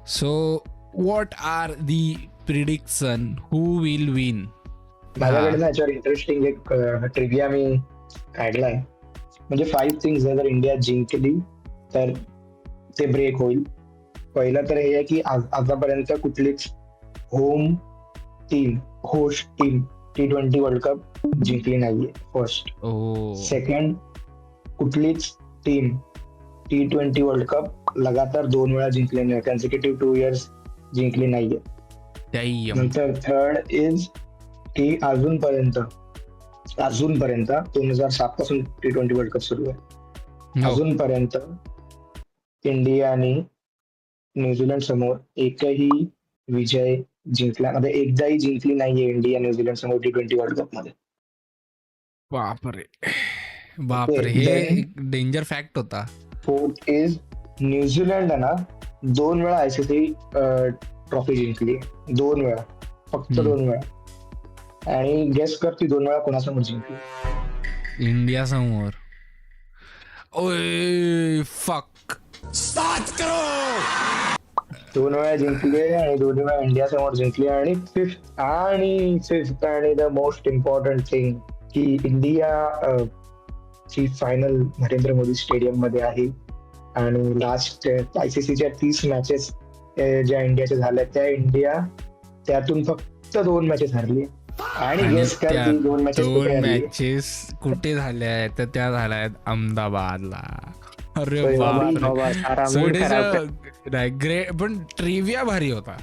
So what are the prediction, who will win? माझ्याकडे ना याच्यावर इंटरेस्टिंग एक ट्रिव्हिया मी काढलाय. म्हणजे 5 थिंग्स जर इंडिया जिंकली तर ते ब्रेक होईल. पहिलं तर हे आहे की आतापर्यंत कुठलीच home team, host team T20 world cup जिंकली नाहीये. फर्स्ट. सेकंड, कुठलीच टीम T20 वर्ल्ड कप लगातार 2 वेळा जिंकली नाही, कन्सिक्युटिव्ह 2 इयर्स जिंकली नाहीये. नंतर थर्ड इज की अजूनपर्यंत 2007 पासून T20 वर्ल्ड कप सुरू आहे. अजूनपर्यंत इंडियाने न्यूझीलंड समोर एकही विजय जिंकला म्हणजे एकदाही जिंकली नाहीये इंडिया न्यूझीलंड समोर T20 वर्ल्ड कप मध्ये. बापरे, हे डेंजर फॅक्ट होता. फोर्थ इज न्यूझीलंड आहे ना 2 वेळा ICC ट्रॉफी जिंकली, 2 वेळा, फक्त 2 वेळा. आणि गेस कर ती 2 वेळा कोणासमोर जिंकली? इंडिया समोर. ओय फक, स्टार्ट करो. 2 वेळा जिंकली आणि 2 वेळा इंडिया समोर जिंकली. आणि फिफ्थ आणि द मोस्ट इम्पॉर्टंट थिंग की इंडिया ची फायनल नरेंद्र मोदी स्टेडियम मध्ये आहे. आणि लास्ट ICCच्या 30 मॅचेस ज्या इंडियाच्या झाल्या त्या इंडिया त्यातून फक्त 2 मॅचेस हरली. आणि गेस कर ती 2 मॅचेस कुठे झाल्या आहेत? तर त्या झाल्या आहेत अहमदाबादला. अरे ग्रेट. पण ट्रिव्हिया भारी होता.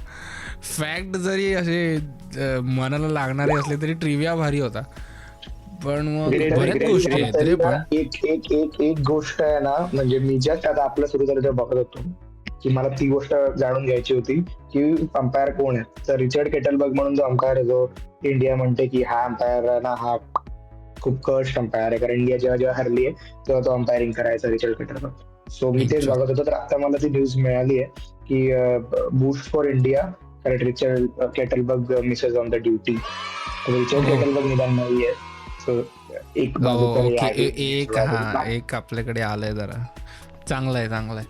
फॅक्ट जरी असे मनाला लागणारे असले तरी ट्रिव्हिया भारी होता. पण मग बऱ्याच गोष्टी आहेत रे. पण एक गोष्ट आहे ना, म्हणजे मी जस्ट आता आपलं सुरू झालं तेव्हा बघत होतो की मला ती गोष्ट जाणून घ्यायची होती की अंपायर कोण आहे. तर रिचर्ड केटलबर्ग म्हणून जो अंपायर आहे, जो इंडिया म्हणते की हा अंपायर ना हा खूप कर्स्ट अंपायर आहे, कारण इंडिया जेव्हा हरली आहे तेव्हा तो अंपायरिंग करायचा रिचर्ड केटलबर्ग. सो मी तेच बघत होतो. तर आता मला ती न्यूज मिळाली आहे की बूस्ट फॉर इंडिया, कारण Richard Kettleborough misses on the duty. Richard Kettleborough निदान नाही आहे. सो एक एक आपल्याकडे आलंय जरा. चांगलं आहे.